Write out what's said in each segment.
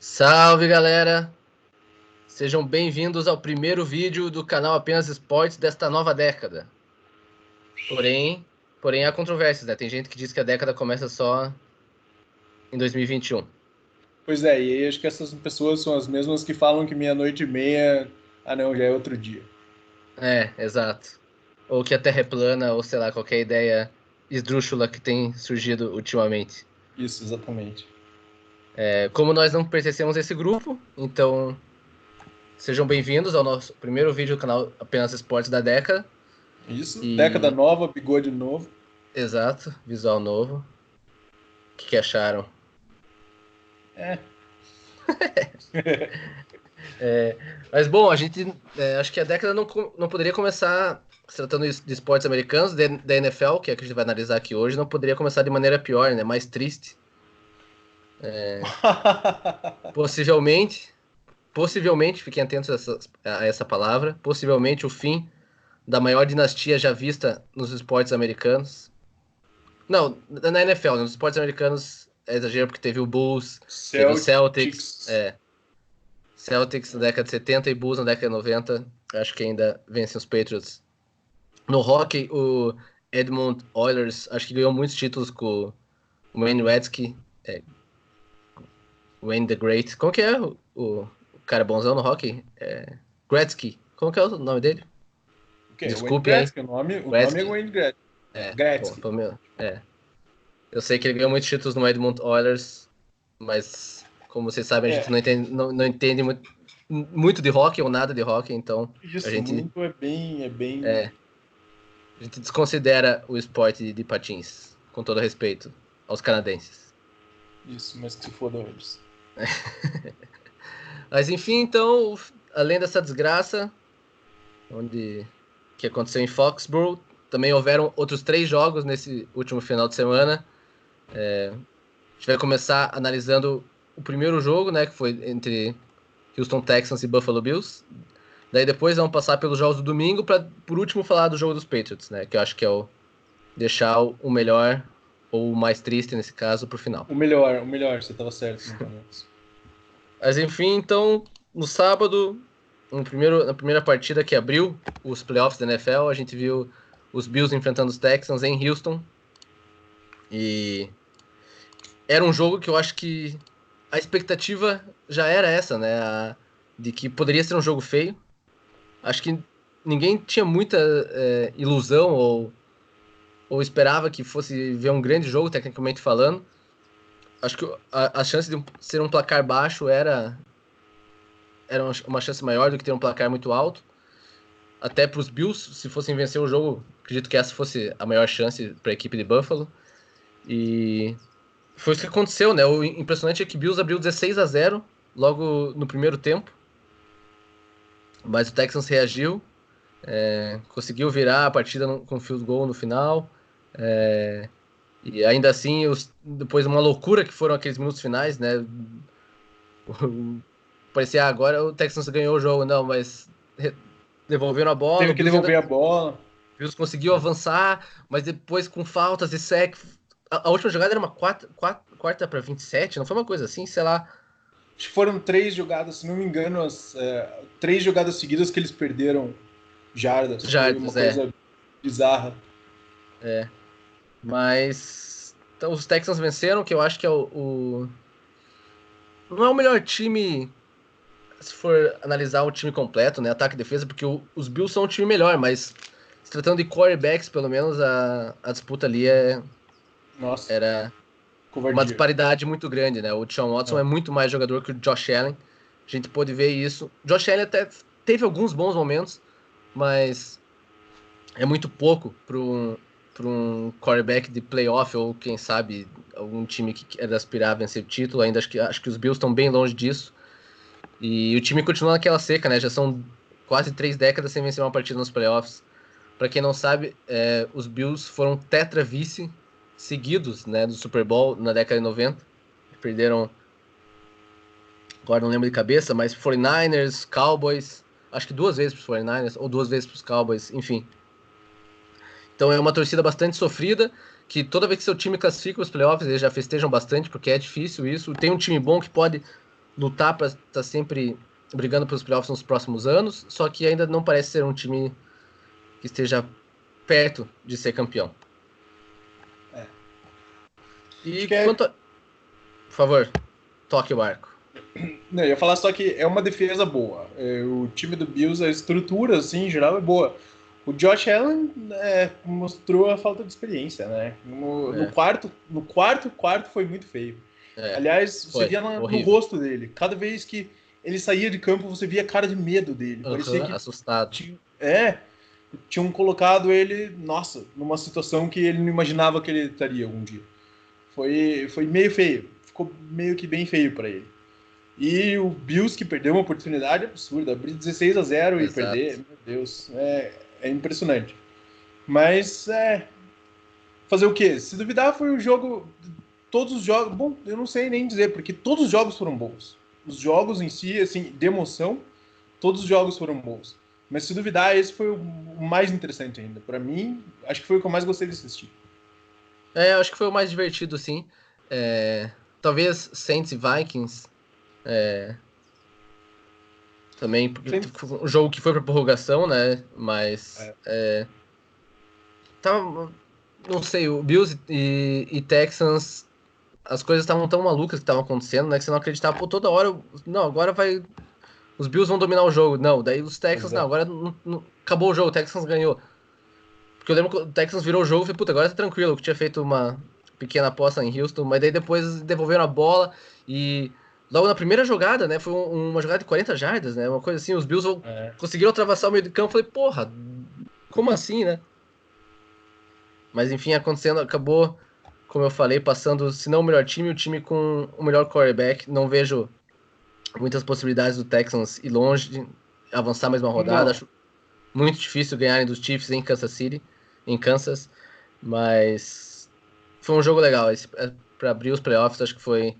Salve, galera! Sejam bem-vindos ao primeiro vídeo do canal Apenas Esportes desta nova década. Porém há controvérsias, né? Tem gente que diz que a década começa só em 2021. Pois é, e aí acho que essas pessoas são as mesmas que falam que meia-noite e meia, não, já é outro dia. É, exato. Ou que a Terra é plana, ou sei lá, qualquer ideia esdrúxula que tem surgido ultimamente. Isso, exatamente. Como nós não pertencemos a esse grupo, então sejam bem-vindos ao nosso primeiro vídeo do canal Apenas Esportes da década. Isso, década E, nova, bigode novo. exato, visual novo. O que acharam? É. Mas bom, a gente acho que a década não poderia começar, se tratando de esportes americanos, da NFL, que é a que a gente vai analisar aqui hoje, não poderia começar de maneira pior, né? Mais triste. Possivelmente, fiquem atentos a essa palavra, possivelmente o fim da maior dinastia já vista nos esportes americanos. Não, na NFL, né? Nos esportes americanos é exagero porque teve o Bulls, teve o Celtics, Celtics na década de 70 e Bulls na década de 90. Acho que ainda vencem os Patriots. No hockey, o Edmonton Oilers acho que ganhou muitos títulos com o Wayne Gretzky, Wayne the Great. Como que é o cara bonzão no hockey? Gretzky. Como que é o nome dele? O quê? Wayne Desculpem aí. Gretzky, o nome é Gretzky. Wayne Gretzky. Bom, Gretzky. foi meu. Eu sei que ele ganhou muitos títulos no Edmonton Oilers, mas como vocês sabem, a gente não entende muito de hockey ou nada de hockey, então a Isso, gente, muito é bem... a gente desconsidera o esporte de patins, com todo respeito aos canadenses. Isso, mas que se foda eles. Mas enfim, então, além dessa desgraça que aconteceu em Foxborough, também houveram outros 3 jogos nesse último final de semana. A gente vai começar analisando o primeiro jogo, né, que foi entre Houston Texans e Buffalo Bills. Daí depois vamos passar pelos jogos do domingo para, por último, falar do jogo dos Patriots, né, que eu acho que é deixar o melhor ou o mais triste nesse caso pro final. O melhor, você estava certo no começo. Mas enfim, então, no sábado, na primeira partida que abriu os playoffs da NFL, a gente viu os Bills enfrentando os Texans em Houston. E era um jogo que eu acho que a expectativa já era essa, né? De que poderia ser um jogo feio. Acho que ninguém tinha muita ilusão ou esperava que fosse ver um grande jogo, tecnicamente falando. Acho que a chance de ser um placar baixo era uma chance maior do que ter um placar muito alto. Até para os Bills, se fossem vencer o jogo, acredito que essa fosse a maior chance para a equipe de Buffalo. E foi isso que aconteceu, né? O impressionante é que Bills abriu 16-0 logo no primeiro tempo. Mas o Texans reagiu, conseguiu virar a partida com field goal no final. E ainda assim, depois uma loucura que foram aqueles minutos finais, né? Parecia agora o Texans ganhou o jogo, não, mas devolveram a bola. Teve que devolver a bola. O Bills conseguiu avançar, mas depois com faltas e sec. A última jogada era uma quarta para 27, não foi uma coisa assim, sei lá. Acho que foram 3 jogadas, se não me engano, 3 jogadas seguidas que eles perderam jardas. Foi uma coisa bizarra. Mas então, os Texans venceram, que eu acho que é não é o melhor time se for analisar o time completo, né? Ataque e defesa, porque os Bills são um time melhor, mas se tratando de quarterbacks, pelo menos a disputa ali era covardia. Uma disparidade muito grande, né? O Deshaun Watson é muito mais jogador que o Josh Allen. A gente pôde ver isso. Josh Allen até teve alguns bons momentos, mas é muito pouco para um quarterback de playoff ou, quem sabe, algum time que quer aspirar a vencer o título. Ainda acho que os Bills estão bem longe disso. E o time continua naquela seca, né? Já são quase 3 décadas sem vencer uma partida nos playoffs. Para quem não sabe, os Bills foram tetra-vice seguidos, né, do Super Bowl na década de 90. Perderam, agora não lembro de cabeça, mas 49ers, Cowboys, acho que 2 vezes para os 49ers ou 2 vezes para os Cowboys, enfim. Então é uma torcida bastante sofrida, que toda vez que seu time classifica os playoffs, eles já festejam bastante, porque é difícil isso. Tem um time bom que pode lutar para estar sempre brigando pelos playoffs nos próximos anos, só que ainda não parece ser um time que esteja perto de ser campeão. E quanto a... Por favor, toque o barco. Não, eu ia falar só que é uma defesa boa. O time do Bills, a estrutura, assim, em geral, é boa. O Josh Allen mostrou a falta de experiência, né? No quarto foi muito feio. Aliás, você via no rosto dele. Cada vez que ele saía de campo, você via cara de medo dele. Parecia que assustado. Tinham colocado ele, nossa, numa situação que ele não imaginava que ele estaria algum dia. Foi meio feio. Ficou meio que bem feio para ele. E o Bills, que perdeu uma oportunidade absurda, abrir 16-0 e perder, meu Deus, é impressionante. Mas, fazer o quê? Se duvidar, foi o jogo, todos os jogos, bom, eu não sei nem dizer, porque todos os jogos foram bons. Os jogos em si, assim, de emoção, todos os jogos foram bons. Mas se duvidar, esse foi o mais interessante ainda. Para mim, acho que foi o que eu mais gostei de assistir. Acho que foi o mais divertido, sim. Talvez Saints e Vikings... também, porque foi um jogo que foi pra prorrogação, né? Mas não sei, o Bills e Texans, as coisas estavam tão malucas que estavam acontecendo, né? Que você não acreditava, toda hora, não, agora os Bills vão dominar o jogo. Não, daí os Texans, não, agora não, acabou o jogo, o Texans ganhou. Porque eu lembro que o Texans virou o jogo e falei, puta, agora tá tranquilo, que tinha feito uma pequena aposta em Houston, mas daí depois devolveram a bola e logo na primeira jogada, né, foi uma jogada de 40 jardas, né, uma coisa assim, os Bills conseguiram atravessar o meio do campo, falei, porra, como assim, né? Mas enfim, acabou, como eu falei, passando, se não o melhor time, o time com o melhor quarterback. Não vejo muitas possibilidades do Texans ir longe, de avançar mais uma rodada. Não. Acho muito difícil ganharem dos Chiefs em Kansas, mas foi um jogo legal. Para abrir os playoffs, acho que foi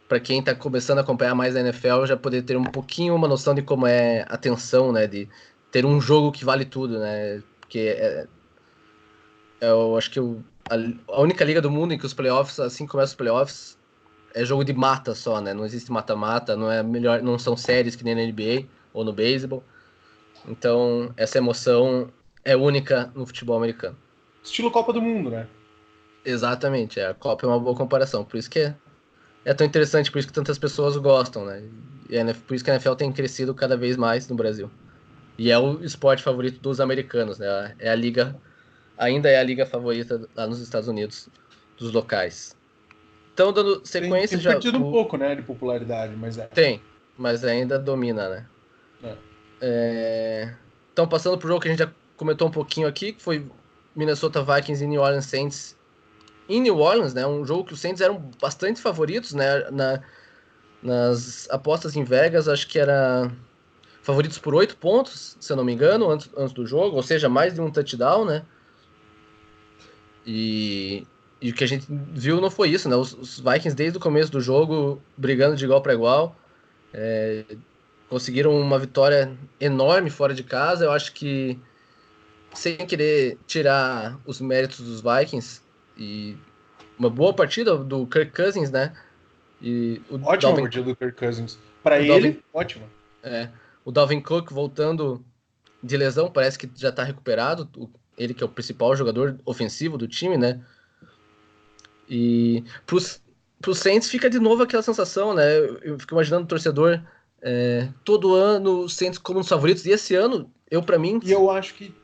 para quem está começando a acompanhar mais a NFL, já poder ter um pouquinho uma noção de como é a tensão, né, de ter um jogo que vale tudo, né? Porque eu acho que a única liga do mundo em que os playoffs, assim começam os playoffs, é jogo de mata só, né? Não existe mata-mata, não são séries que nem na NBA ou no beisebol. Então, essa emoção é única no futebol americano. Estilo Copa do Mundo, né? Exatamente, a Copa é uma boa comparação. Por isso que é tão interessante, por isso que tantas pessoas gostam, né? E por isso que a NFL tem crescido cada vez mais no Brasil. E é o esporte favorito dos americanos, né? Ainda é a liga favorita lá nos Estados Unidos, dos locais. Então, dando sequência... Tem perdido um pouco, né, de popularidade, mas Tem, mas ainda domina, né? Então, passando pro jogo que a gente já comentou um pouquinho aqui, que foi Minnesota Vikings e New Orleans Saints. Em New Orleans, né, um jogo que os Saints eram bastante favoritos, né, nas apostas em Vegas, acho que era favoritos por 8 pontos, se eu não me engano, antes do jogo, ou seja, mais de um touchdown, né? E o que a gente viu não foi isso, né? Os Vikings, desde o começo do jogo, brigando de igual para igual, conseguiram uma vitória enorme fora de casa. Eu acho que, sem querer tirar os méritos dos Vikings, e uma boa partida do Kirk Cousins, né? E ótima partida do Kirk Cousins. Para ele, ótima. O Dalvin Cook voltando de lesão, parece que já está recuperado. Ele que é o principal jogador ofensivo do time, né? E pros Saints fica de novo aquela sensação, né? Eu fico imaginando o torcedor todo ano, os Saints como os favoritos. E esse ano, para mim... E eu acho que...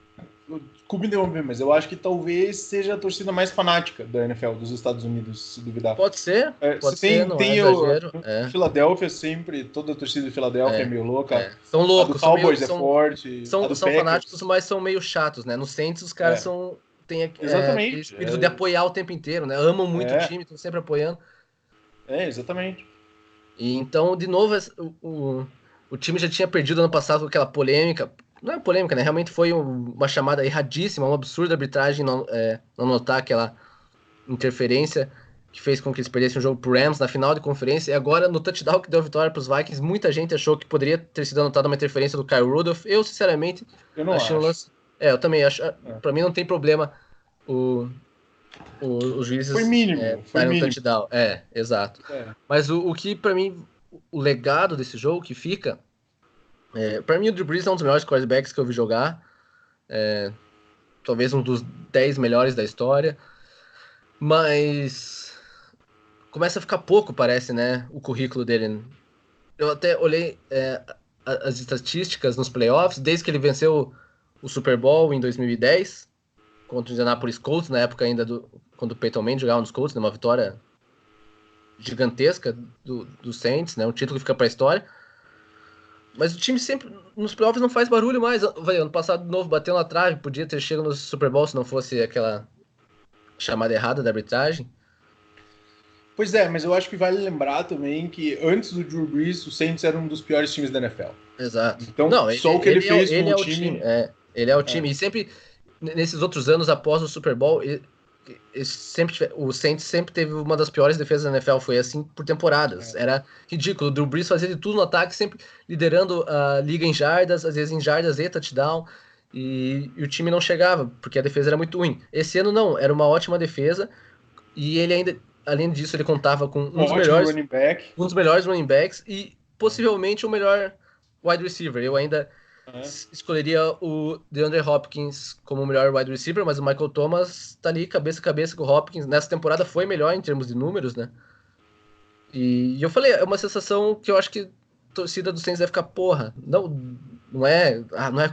Desculpe interromper, mas eu acho que talvez seja a torcida mais fanática da NFL dos Estados Unidos, se duvidar. Pode ser, tem exagero. Filadélfia sempre, toda a torcida de Filadélfia é meio louca. São loucos. A do Cowboys é forte. São fanáticos, mas são meio chatos, né? No Saints os caras têm aquele espírito de apoiar o tempo inteiro, né? Amam muito o time, estão sempre apoiando. Exatamente. E então, de novo, o time já tinha perdido ano passado com aquela polêmica. Não é polêmica, né? Realmente foi uma chamada erradíssima, uma absurda arbitragem não notar aquela interferência que fez com que eles perdessem o jogo pro Rams na final de conferência. E agora, no touchdown que deu a vitória pros Vikings, muita gente achou que poderia ter sido anotada uma interferência do Kyle Rudolph. Eu, sinceramente, não achei um lance... eu também acho. Pra mim não tem problema os juízes foi mínimo. Um touchdown. Exato. Mas o que pra mim o legado desse jogo que fica... para mim, o Drew Brees é um dos melhores quarterbacks que eu vi jogar. Talvez um dos 10 melhores da história. Mas começa a ficar pouco, parece, né? O currículo dele. Eu até olhei as estatísticas nos playoffs, desde que ele venceu o Super Bowl em 2010, contra o Indianapolis Colts, na época ainda quando o Peyton Manning jogava nos Colts, né? Uma vitória gigantesca do Saints, né? Um título que fica para a história. Mas o time sempre, nos playoffs, não faz barulho mais. Ano passado, de novo, bateu na trave, podia ter chegado no Super Bowl se não fosse aquela chamada errada da arbitragem. Pois é, mas eu acho que vale lembrar também que antes do Drew Brees, o Saints era um dos piores times da NFL. Exato. Então, não, só o que ele fez com o time... Ele é o time. E sempre, nesses outros anos, após o Super Bowl, o Saints sempre teve uma das piores defesas da NFL. Foi assim por temporadas. Era ridículo. O Drew Brees fazia de tudo no ataque, sempre liderando a liga em jardas, às vezes em jardas e touchdown. E o time não chegava, porque a defesa era muito ruim. Esse ano não, era uma ótima defesa. E ele ainda, além disso, ele contava com um dos melhores running backs e possivelmente o melhor wide receiver. Eu ainda escolheria o DeAndre Hopkins como o melhor wide receiver, mas o Michael Thomas tá ali cabeça a cabeça com o Hopkins. Nessa temporada foi melhor em termos de números, né? E eu falei, é uma sensação que eu acho que a torcida do Saints deve ficar, porra, não é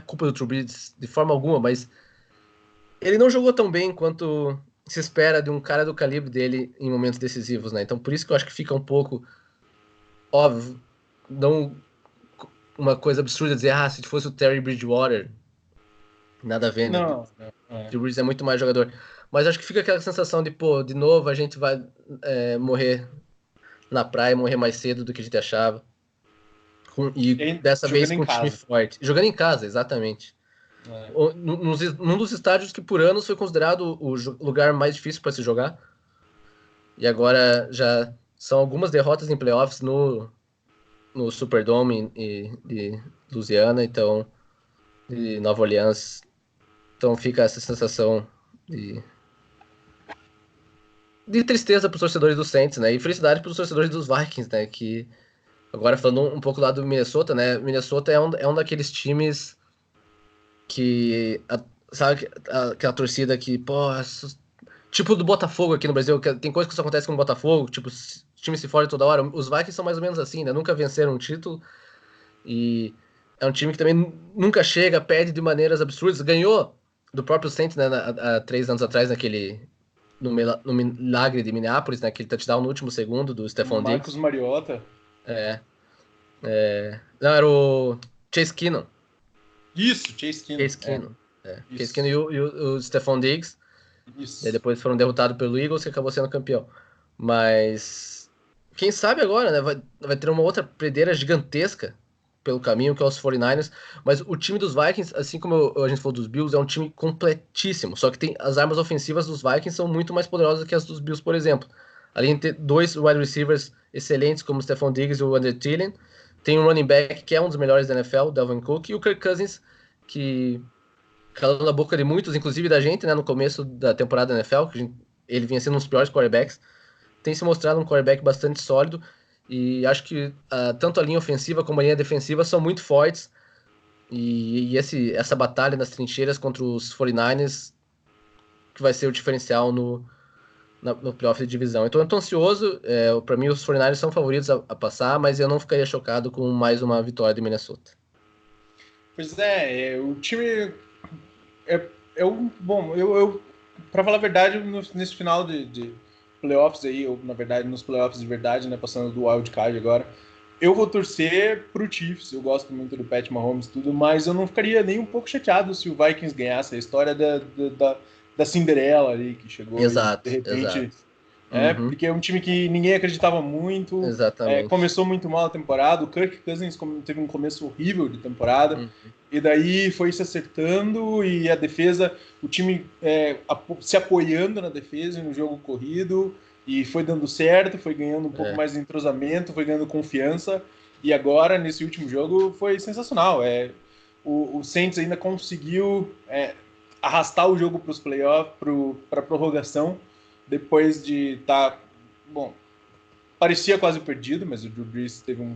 culpa do Drew Brees de forma alguma, mas ele não jogou tão bem quanto se espera de um cara do calibre dele em momentos decisivos, né? Então por isso que eu acho que fica um pouco óbvio, não uma coisa absurda dizer, se fosse o Terry Bridgewater, nada a ver, né? Não. O Drew Brees é muito mais jogador. Mas acho que fica aquela sensação de, pô, de novo a gente vai morrer na praia, morrer mais cedo do que a gente achava. E dessa vez com um time forte. Jogando em casa, exatamente. Num dos estádios que por anos foi considerado o lugar mais difícil para se jogar. E agora já são algumas derrotas em playoffs no Superdome de Louisiana, então, de Nova Orleans. Então fica essa sensação de tristeza para os torcedores do Saints, né? E felicidade para os torcedores dos Vikings, né? Que agora falando um pouco lá do Minnesota, né? Minnesota é um daqueles times que sabe aquela torcida que, pô, tipo do Botafogo aqui no Brasil, que tem coisa que só acontece com o Botafogo, tipo, o time se fode toda hora. Os Vikings são mais ou menos assim, né? Nunca venceram um título e é um time que também nunca chega, perde de maneiras absurdas. Ganhou do próprio Saints, né, há 3 anos atrás, no milagre de Minneapolis, né, aquele touchdown no último segundo do Stephon Diggs. Marcos Mariota. Não, era o Chase Keenum. Isso, Chase Keenum. Chase Keenum e o Stephon Diggs. Isso. E depois foram derrotados pelo Eagles, que acabou sendo campeão. Mas quem sabe agora, né, vai ter uma outra predeira gigantesca pelo caminho, que é os 49ers. Mas o time dos Vikings, assim como a gente falou dos Bills, é um time completíssimo. Só que as armas ofensivas dos Vikings são muito mais poderosas que as dos Bills, por exemplo. Além de ter 2 wide receivers excelentes, como o Stephon Diggs e o Andrew Thielen, tem um running back que é um dos melhores da NFL, o Dalvin Cook, e o Kirk Cousins, que calou na boca de muitos, inclusive da gente, né, no começo da temporada da NFL, que ele vinha sendo um dos piores quarterbacks, tem se mostrado um quarterback bastante sólido, e acho que tanto a linha ofensiva como a linha defensiva são muito fortes, e essa batalha nas trincheiras contra os 49ers que vai ser o diferencial no playoff de divisão. Então eu tô ansioso, para mim os 49ers são favoritos a passar, mas eu não ficaria chocado com mais uma vitória de Minnesota. Pois o time bom, eu para falar a verdade, nesse final de playoffs aí, ou na verdade nos playoffs de verdade, né, passando do wild card agora, eu vou torcer pro Chiefs. Eu gosto muito do Pat Mahomes e tudo, mas eu não ficaria nem um pouco chateado se o Vikings ganhasse. A história da Cinderela ali que chegou exato, e de repente exato. Porque é um time que ninguém acreditava muito. Exatamente. Começou muito mal a temporada. O Kirk Cousins teve um começo horrível de temporada. E daí foi se acertando e a defesa, o time se apoiando na defesa e no jogo corrido. E foi dando certo, foi ganhando um pouco mais de entrosamento, foi ganhando confiança. E agora, nesse último jogo, foi sensacional. O Saints ainda conseguiu arrastar o jogo para os playoffs, para a prorrogação, depois de estar, parecia quase perdido, mas o Drew Brees teve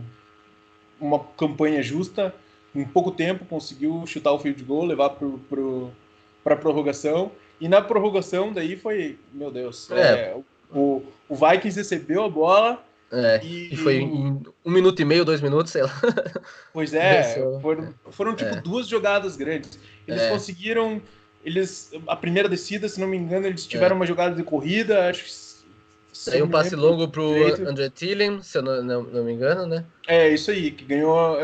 uma campanha justa, em pouco tempo conseguiu chutar o field goal, levar para a prorrogação, e na prorrogação daí foi, meu Deus, o Vikings recebeu a bola E foi em 1 minuto e meio, 2 minutos, sei lá. Pois Venceu. foram tipo 2 jogadas grandes. Eles conseguiram, a primeira descida, se não me engano, eles tiveram uma jogada de corrida, acho que Daí um passe longo pro André Thielen, se eu não me engano, né? Isso aí, que ganhou.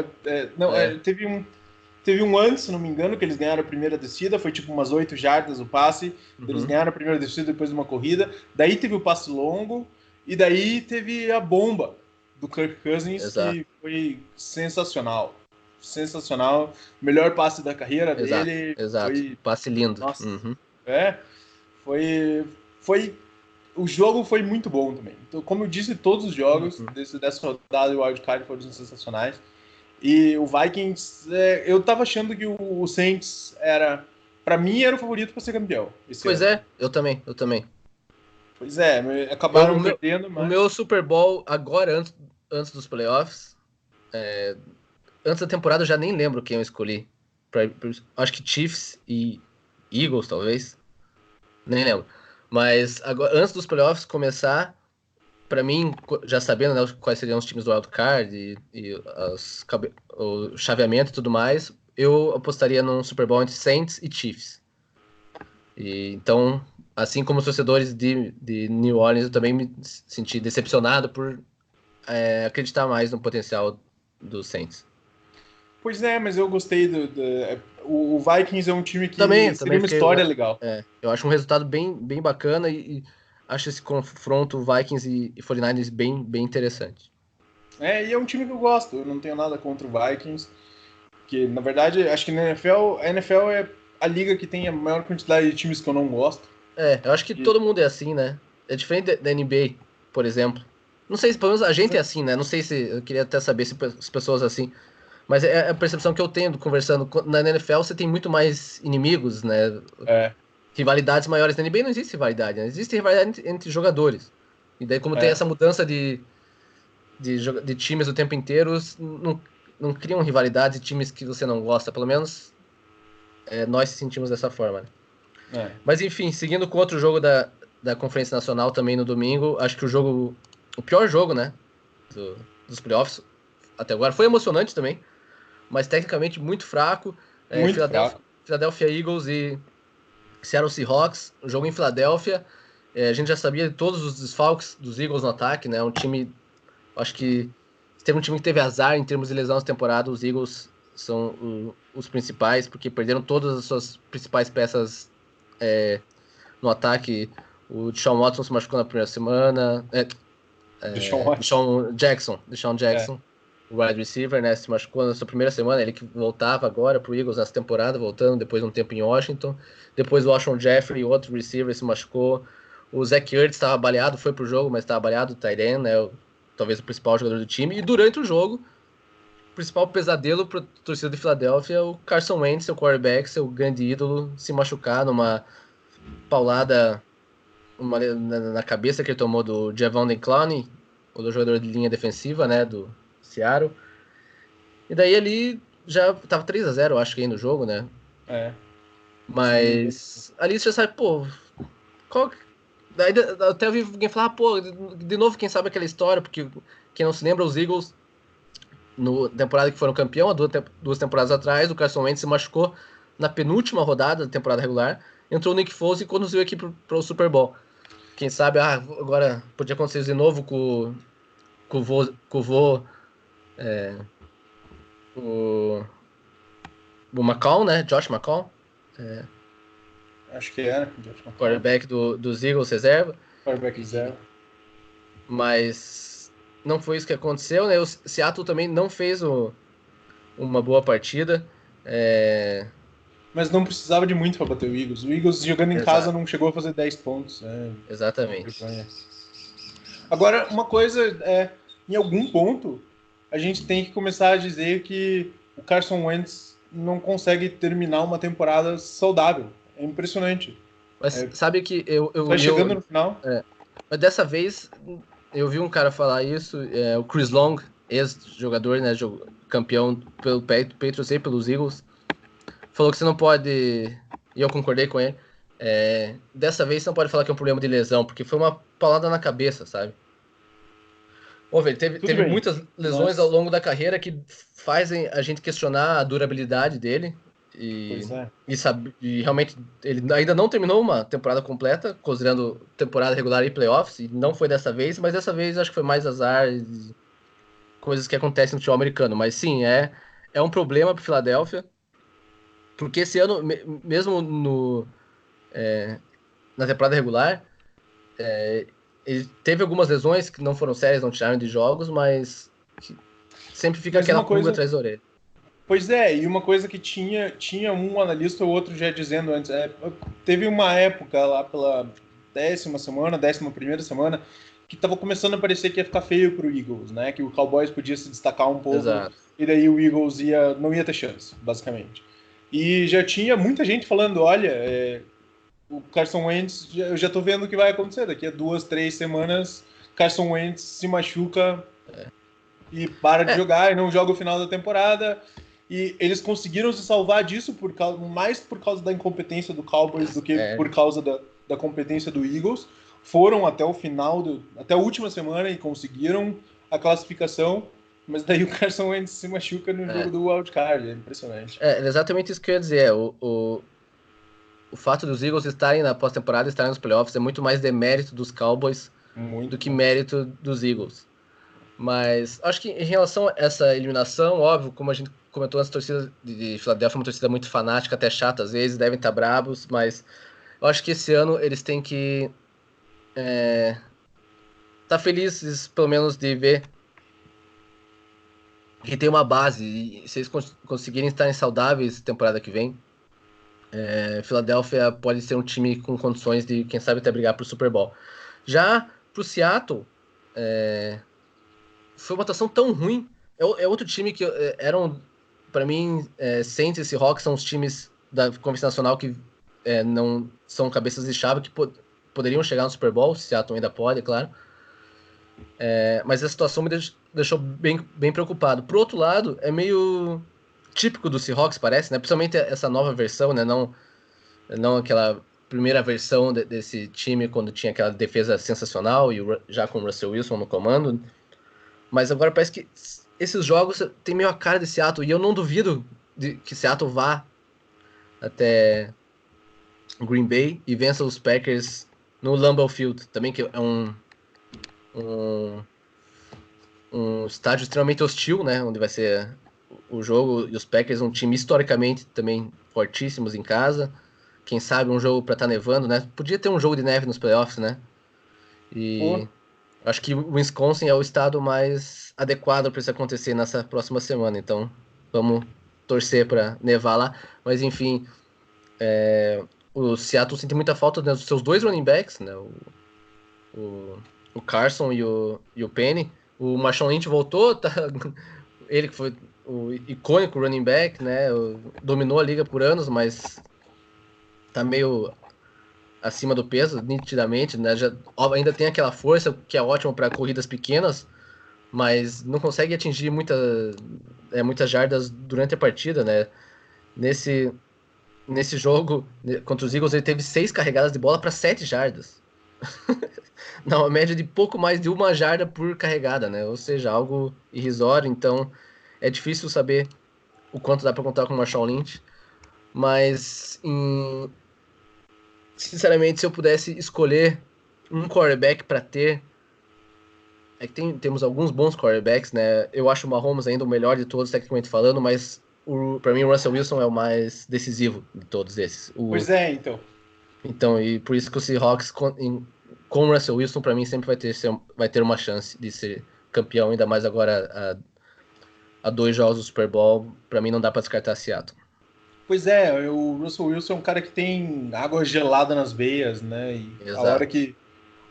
Teve um antes, se não me engano, que eles ganharam a primeira descida, foi tipo umas 8 jardas o passe. Eles ganharam a primeira descida depois de uma corrida. Daí teve o passe longo, e daí teve a bomba do Kirk Cousins, que foi sensacional. Sensacional. Melhor passe da carreira dele. Exato. Foi... Passe lindo. Nossa. Foi. O jogo foi muito bom também. Então, como eu disse, todos os jogos dessa rodada do Wildcard foram sensacionais. E o Vikings, eu tava achando que o Saints pra mim, era o favorito para ser campeão. Pois ano. Eu também. Pois acabaram perdendo, mas... O meu Super Bowl, agora, antes dos playoffs, antes da temporada eu já nem lembro quem eu escolhi. Acho que Chiefs e Eagles, talvez. Nem lembro. Mas agora, antes dos playoffs começar, para mim, já sabendo, né, quais seriam os times do wildcard e o chaveamento e tudo mais, eu apostaria num Super Bowl entre Saints e Chiefs. Então, assim como os torcedores de New Orleans, eu também me senti decepcionado por acreditar mais no potencial dos Saints. Pois mas eu gostei o Vikings é um time que também seria uma história legal. Eu acho um resultado bem bacana e acho esse confronto Vikings e 49ers bem interessante. E é um time que eu gosto, eu não tenho nada contra o Vikings, que na verdade, acho que a NFL é a liga que tem a maior quantidade de times que eu não gosto. Eu acho que todo mundo é assim, né? É diferente da NBA, por exemplo. Não sei se pelo menos a gente é assim, né? Não sei se, eu queria até saber se as pessoas assim, mas é a percepção que eu tenho conversando. Na NFL você tem muito mais inimigos, né? Rivalidades maiores. Na NBA não existe rivalidade, né? Existe rivalidade entre jogadores. E daí, como tem essa mudança de times o tempo inteiro, não criam rivalidades de times que você não gosta. Pelo menos nós sentimos dessa forma, né? Mas enfim, seguindo com outro jogo da Conferência Nacional também no domingo, acho que o pior jogo, né? Dos playoffs até agora. Foi emocionante também, mas tecnicamente muito fraco. Philadelphia Eagles e Seattle Seahawks, um jogo em Filadélfia. A gente já sabia de todos os desfalques dos Eagles no ataque, né? Um time, acho que se teve um time que teve azar em termos de lesão nessa temporada, os Eagles são os principais, porque perderam todas as suas principais peças no ataque. O Deshaun Watson se machucou na primeira semana. Deshaun Jackson, o wide receiver, né, se machucou na sua primeira semana, ele que voltava agora pro Eagles nessa temporada, voltando depois de um tempo em Washington. Depois o Alshon Jeffrey, outro receiver, se machucou. O Zach Ertz estava baleado, foi pro jogo, mas estava baleado, o tight end, né, talvez o principal jogador do time. E durante o jogo, o principal pesadelo para a torcida de Filadélfia, o Carson Wentz, seu quarterback, seu grande ídolo, se machucar numa paulada na cabeça que ele tomou do Javon Clowney, o jogador de linha defensiva, né, do Seattle. E daí ali já tava 3-0, acho que aí no jogo, né? Mas ali você já sabe, daí até eu vi alguém falar, de novo, quem sabe aquela história, porque quem não se lembra, os Eagles, na temporada que foram campeão, há 2 temporadas atrás, o Carson Wentz se machucou na penúltima rodada da temporada regular, entrou o Nick Foles e conduziu a equipe pro Super Bowl. Quem sabe, agora podia acontecer de novo com o McCall, né? Josh McCall. Acho que era. Quarterback dos Eagles reserva. Quarterback reserva. Mas não foi isso que aconteceu, né? O Seattle também não fez uma boa partida. Mas não precisava de muito para bater o Eagles. O Eagles jogando em casa não chegou a fazer 10 pontos. Exatamente. Agora, uma coisa em algum ponto, a gente tem que começar a dizer que o Carson Wentz não consegue terminar uma temporada saudável. É impressionante. Mas sabe que eu vai chegando no final. Mas dessa vez eu vi um cara falar isso, o Chris Long, ex-jogador, né, campeão pelo Patriots e pelos Eagles, falou que você não pode, e eu concordei com ele, dessa vez você não pode falar que é um problema de lesão, porque foi uma paulada na cabeça, sabe? Ô, velho, Tudo teve bem, muitas lesões ao mas... longo da carreira que fazem a gente questionar a durabilidade dele Pois é. e realmente ele ainda não terminou uma temporada completa, considerando temporada regular e playoffs, e não foi dessa vez, mas dessa vez acho que foi mais azar e coisas que acontecem no futebol americano. Mas sim, é um problema para Filadélfia, porque esse ano, mesmo na temporada regular, ele teve algumas lesões que não foram sérias, não tiraram de jogos, mas sempre fica Mas aquela uma pulga coisa... atrás da orelha. Pois é, e uma coisa que tinha um analista ou outro já dizendo antes, teve uma época lá pela 10ª semana, 11ª semana, que estava começando a parecer que ia ficar feio para o Eagles, né? Que o Cowboys podia se destacar um pouco Exato. e daí o Eagles não ia ter chance, basicamente. E já tinha muita gente falando, olha, o Carson Wentz, eu já tô vendo o que vai acontecer. Daqui a 2, 3 semanas, Carson Wentz se machuca e para de É, jogar e não joga o final da temporada. E eles conseguiram se salvar disso mais por causa da incompetência do Cowboys do que é, por causa da competência do Eagles. Foram até o final, até a última semana e conseguiram a classificação, mas daí o Carson Wentz se machuca no jogo é, do Wild Card, é impressionante. é exatamente isso que eu ia dizer. O fato dos Eagles estarem na pós-temporada, estarem nos playoffs, é muito mais demérito dos Cowboys do Muito que mais. mérito dos Eagles. Mas acho que em relação a essa eliminação, óbvio, como a gente comentou, as torcidas de Filadélfia é uma torcida muito fanática, até chata às vezes, devem estar brabos, mas eu acho que esse ano eles têm que estar felizes, pelo menos, de ver que tem uma base. E se eles conseguirem estar saudáveis temporada que vem, Filadélfia pode ser um time com condições de, quem sabe, até brigar para o Super Bowl. Já pro Seattle, foi uma atuação tão ruim. É outro time que eram, para mim, Saints e Seahawks são os times da Conferência Nacional que não são cabeças de chave que poderiam chegar no Super Bowl. Seattle ainda pode, é claro. Mas a situação me deixou bem, bem preocupado. Por outro lado, é meio típico do Seahawks, parece, né? Principalmente essa nova versão, né? Não aquela primeira versão desse time quando tinha aquela defesa sensacional e já com o Russell Wilson no comando. Mas agora parece que esses jogos tem meio a cara de Seattle e eu não duvido que Seattle vá até Green Bay e vença os Packers no Lambeau Field, também que é um, um estádio extremamente hostil, né? Onde vai ser o jogo e os Packers, um time historicamente também fortíssimos em casa. Quem sabe um jogo para estar nevando, né? Podia ter um jogo de neve nos playoffs, né? Pô, E acho que o Wisconsin é o estado mais adequado para isso acontecer nessa próxima semana. Então, vamos torcer para nevar lá. Mas enfim, o Seattle sente muita falta dos seus dois running backs, né? O, o Carson e o Penny. O Marshawn Lynch voltou, tá? Ele que foi o icônico running back, né? Dominou a liga por anos, mas tá meio acima do peso, nitidamente, né? Ainda tem aquela força que é ótima para corridas pequenas, mas não consegue atingir muitas jardas durante a partida, né? Nesse, nesse jogo contra os Eagles, ele teve 6 carregadas de bola para 7 jardas. Não, uma média de pouco mais de 1 jarda por carregada, né? Ou seja, algo irrisório. Então, é difícil saber o quanto dá para contar com o Marshawn Lynch. Mas, sinceramente, se eu pudesse escolher um quarterback para ter, é que temos alguns bons quarterbacks, né? Eu acho o Mahomes ainda o melhor de todos, tecnicamente falando, mas para mim o Russell Wilson é o mais decisivo de todos esses. pois é, então. Então, e por isso que o Seahawks com o Russell Wilson, para mim, sempre vai ter uma chance de ser campeão, ainda mais agora a 2 jogos do Super Bowl. Para mim, não dá para descartar Seattle. Pois é, o Russell Wilson é um cara que tem água gelada nas veias, né? E Exato,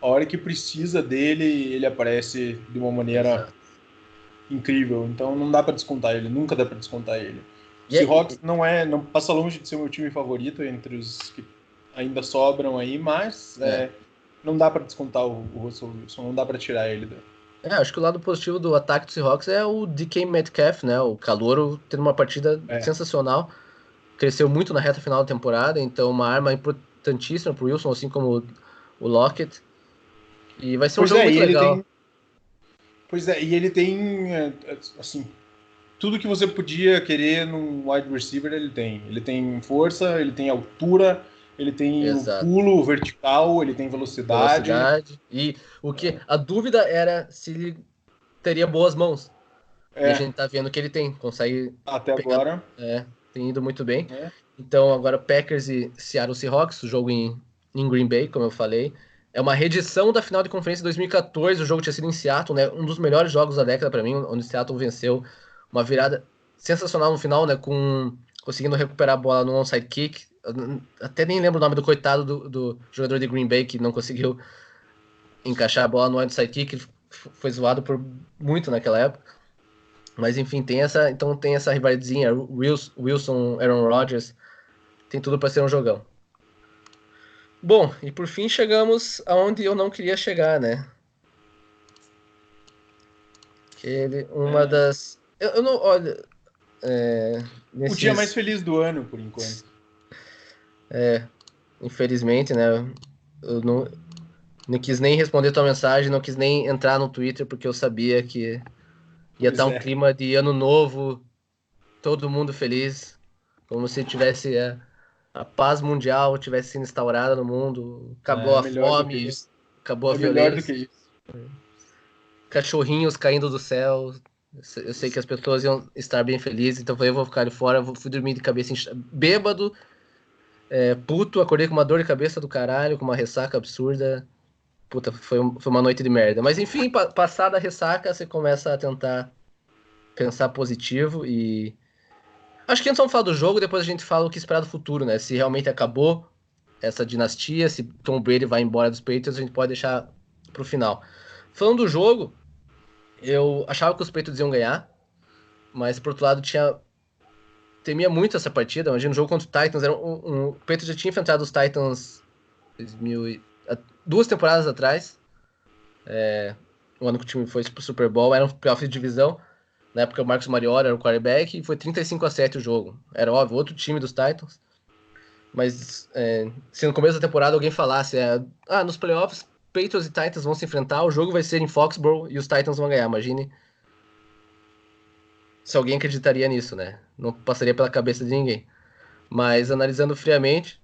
a hora que precisa dele, ele aparece de uma maneira exato. incrível. Então não dá pra descontar ele, nunca dá pra descontar ele. O E, é- Seahawks e- não passa longe de ser o meu time favorito entre os que ainda sobram aí, mas é, não dá para descontar o Russell Wilson, não dá para tirar ele. Acho que o lado positivo do ataque do Seahawks é o DK Metcalf, né? O calouro tendo uma partida sensacional. Cresceu muito na reta final da temporada, então uma arma importantíssima pro Wilson, assim como o Lockett. E vai ser um jogo muito legal. E ele tem, assim, tudo que você podia querer num wide receiver ele tem. Ele tem força, ele tem altura, ele tem o pulo vertical, ele tem velocidade. E a dúvida era se ele teria boas mãos. E a gente tá vendo que ele consegue. Até agora. Tem ido muito bem. Então agora Packers e Seattle Seahawks, o jogo em Green Bay, como eu falei. É uma reedição da final de conferência de 2014, o jogo tinha sido em Seattle, né? Um dos melhores jogos da década para mim, onde Seattle venceu uma virada sensacional no final, né? Conseguindo recuperar a bola no onside kick. Até nem lembro o nome do coitado do jogador de Green Bay que não conseguiu encaixar a bola no onside kick, foi zoado por muito naquela época. Mas enfim, tem essa rivalidadezinha, Wilson, Aaron Rodgers, tem tudo para ser um jogão. Bom, e por fim chegamos aonde eu não queria chegar, né? Uma das... Eu não... Olha... O dia mais feliz do ano, por enquanto. Infelizmente, né? Eu não quis nem responder tua mensagem, não quis nem entrar no Twitter, porque eu sabia que ia estar um clima de ano novo, todo mundo feliz, como se tivesse a paz mundial tivesse sido instaurada no mundo, acabou a fome, acabou a violência, cachorrinhos caindo do céu. Eu sei que as pessoas iam estar bem felizes, então eu vou ficar ali fora, fui dormir de cabeça bêbado, puto, acordei com uma dor de cabeça do caralho, com uma ressaca absurda. Puta, foi uma noite de merda. Mas enfim, passada a ressaca, você começa a tentar pensar positivo e... Acho que antes vamos falar do jogo, depois a gente fala o que esperar do futuro, né? Se realmente acabou essa dinastia, se Tom Brady vai embora dos Patriots, a gente pode deixar pro final. Falando do jogo, eu achava que os Patriots iam ganhar, mas por outro lado temia muito essa partida. Imagina, o jogo contra o Titans, o Patriots já tinha enfrentado os Titans 2 temporadas atrás, o ano que o time foi pro Super Bowl, era um playoff de divisão. Na época o Marcus Mariota era o quarterback e foi 35-7 o jogo. Era óbvio, outro time dos Titans. Mas se no começo da temporada alguém falasse nos playoffs, Patriots e Titans vão se enfrentar, o jogo vai ser em Foxborough e os Titans vão ganhar. Imagine se alguém acreditaria nisso, né? Não passaria pela cabeça de ninguém. Mas analisando friamente,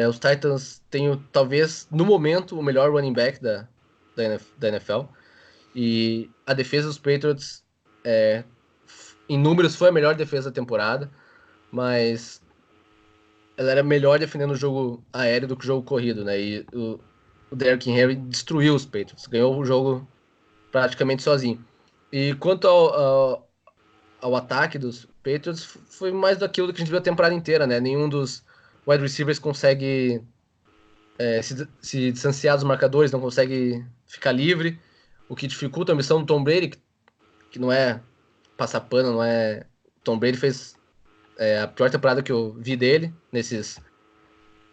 os Titans têm talvez, no momento, o melhor running back da NFL. E a defesa dos Patriots, em números, foi a melhor defesa da temporada, mas ela era melhor defendendo o jogo aéreo do que o jogo corrido, né? E o Derrick Henry destruiu os Patriots, ganhou o jogo praticamente sozinho. E quanto ao ataque dos Patriots, foi mais daquilo que a gente viu a temporada inteira, né? Nenhum dos wide receivers consegue se distanciar dos marcadores, não consegue ficar livre, o que dificulta a missão do Tom Brady, que não é passar pano, não é... Tom Brady fez a pior temporada que eu vi dele, nesses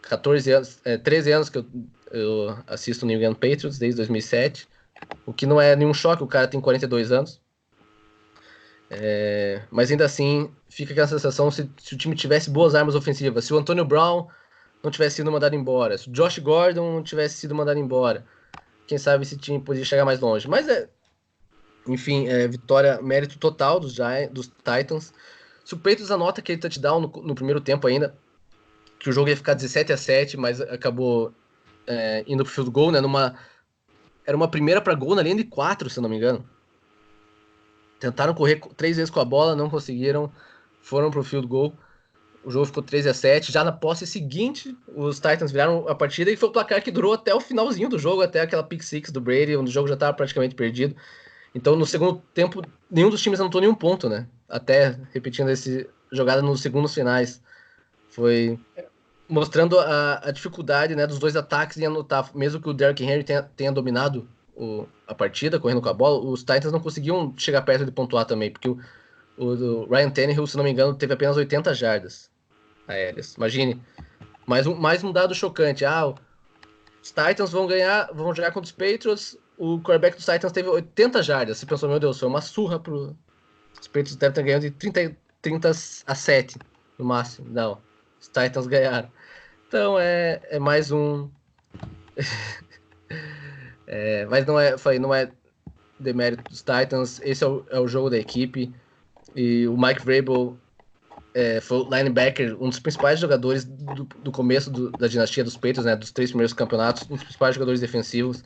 14 anos, 13 anos que eu assisto o New England Patriots, desde 2007, o que não é nenhum choque, o cara tem 42 anos. Mas ainda assim, fica aquela sensação se o time tivesse boas armas ofensivas, se o Antonio Brown não tivesse sido mandado embora, se o Josh Gordon não tivesse sido mandado embora, quem sabe esse time podia chegar mais longe. Mas enfim, vitória, mérito total dos Titans. Se o Patriots anota aquele touchdown no primeiro tempo ainda, que o jogo ia ficar 17-7, mas acabou indo pro field goal, né? Era uma primeira para gol na linha de 4, se eu não me engano. Tentaram correr 3 vezes com a bola, não conseguiram, foram pro field goal. O jogo ficou 13-7. Já na posse seguinte, os Titans viraram a partida e foi o placar que durou até o finalzinho do jogo, até aquela pick six do Brady, onde o jogo já estava praticamente perdido. Então, no segundo tempo, nenhum dos times anotou nenhum ponto, né? Até repetindo essa jogada nos segundos finais. Foi mostrando a dificuldade, né, dos dois ataques em anotar. Mesmo que o Derrick Henry tenha dominado a partida, correndo com a bola, os Titans não conseguiam chegar perto de pontuar também, porque o Ryan Tannehill, se não me engano, teve apenas 80 jardas aéreas. Imagine, mais um dado chocante. Os Titans vão jogar contra os Patriots. O quarterback dos Titans teve 80 jardas. Você pensou, meu Deus, foi uma surra pro... Os Patriots devem ter ganhado de 30-7 no máximo. Não, os Titans ganharam. Então é mais um... mas não é demérito dos Titans. Esse é o jogo da equipe. E o Mike Vrabel foi o linebacker, um dos principais jogadores do começo da dinastia dos Patriots, né, dos 3 primeiros campeonatos, um dos principais jogadores defensivos.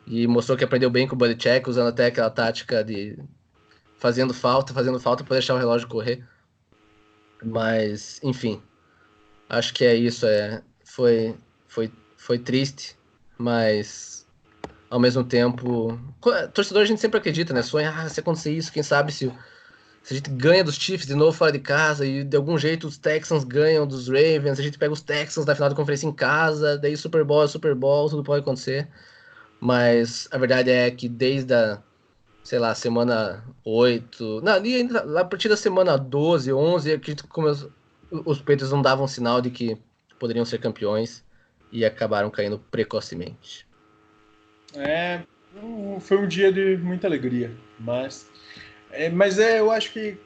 E mostrou que aprendeu bem com o Belichick, usando até aquela tática de fazendo falta para deixar o relógio correr. Mas, enfim, acho que é isso. Foi triste, mas ao mesmo tempo, torcedor a gente sempre acredita, né? Sonha, se acontecer isso, quem sabe se a gente ganha dos Chiefs de novo fora de casa e de algum jeito os Texans ganham dos Ravens, a gente pega os Texans na final da conferência em casa, daí Super Bowl é Super Bowl, tudo pode acontecer. Mas a verdade é que desde a, sei lá, semana 8, não, e ainda, a partir da semana 12, 11, acredito que como os Patriots não davam sinal de que poderiam ser campeões e acabaram caindo precocemente. Foi um dia de muita alegria, mas eu acho que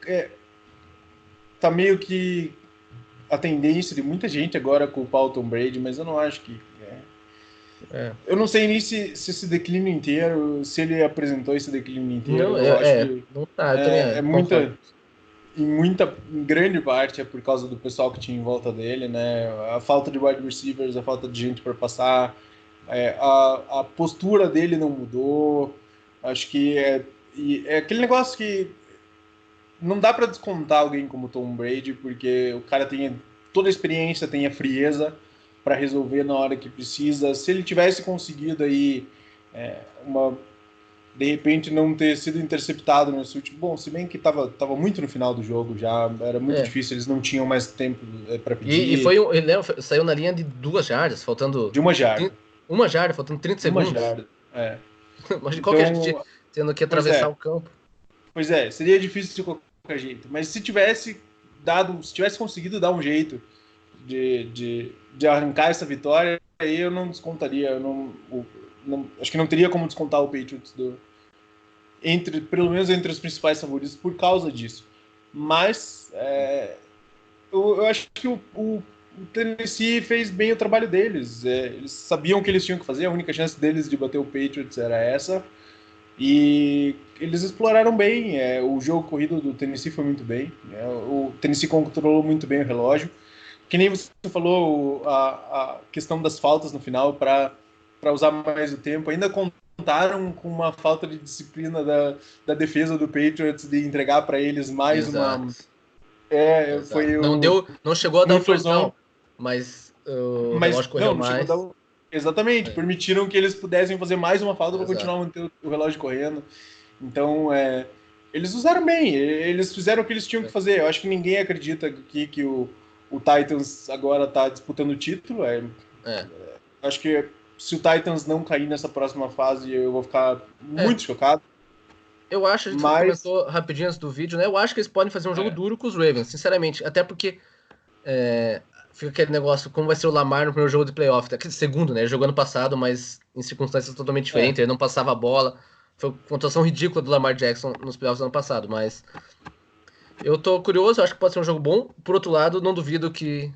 tá meio que a tendência de muita gente agora culpar o Tom Brady, mas eu não acho que... Eu não sei nem se esse declínio inteiro, se ele apresentou esse declínio inteiro. Não, eu acho que não tá, eu também em grande parte é por causa do pessoal que tinha em volta dele, né? A falta de wide receivers, a falta de gente para passar, a postura dele não mudou. Acho que é aquele negócio que não dá para descontar alguém como Tom Brady, porque o cara tem toda a experiência, tem a frieza para resolver na hora que precisa. Se ele tivesse conseguido aí de repente não ter sido interceptado nesse último... Bom, se bem que tava muito no final do jogo já, era muito difícil, eles não tinham mais tempo para pedir. Ele saiu na linha de 2 jardas, faltando... De 1 jarda. 1 jarda, faltando 30 segundos. 1 jarda, Mas de qualquer jeito, tendo que atravessar o campo. Pois é, seria difícil de qualquer jeito. Mas se tivesse conseguido dar um jeito de arrancar essa vitória, aí eu não descontaria, acho que não teria como descontar o Patriots pelo menos entre os principais favoritos por causa disso. Mas eu acho que o Tennessee fez bem o trabalho deles. Eles sabiam o que eles tinham que fazer, a única chance deles de bater o Patriots era essa. E eles exploraram bem. O jogo corrido do Tennessee foi muito bem. O Tennessee controlou muito bem o relógio. Que nem você falou, a questão das faltas no final para usar mais o tempo. Ainda contaram com uma falta de disciplina da defesa do Patriots de entregar para eles mais Exato. uma... Foi não chegou a dar o first down, mas o relógio correu mais. Exatamente, permitiram que eles pudessem fazer mais uma falta para continuar mantendo o relógio correndo. Então, eles usaram bem, eles fizeram o que eles tinham que fazer. Eu acho que ninguém acredita que o Titans agora está disputando o título. Acho que se o Titans não cair nessa próxima fase, eu vou ficar muito chocado. Eu acho, a gente comentou rapidinho antes do vídeo, né? Eu acho que eles podem fazer um jogo duro com os Ravens, sinceramente. Até porque fica aquele negócio, como vai ser o Lamar no primeiro jogo de playoff, aquele segundo, né? Ele jogou ano passado, mas em circunstâncias totalmente diferentes. Ele não passava a bola. Foi uma pontuação ridícula do Lamar Jackson nos playoffs do ano passado, mas eu tô curioso, eu acho que pode ser um jogo bom. Por outro lado, não duvido que,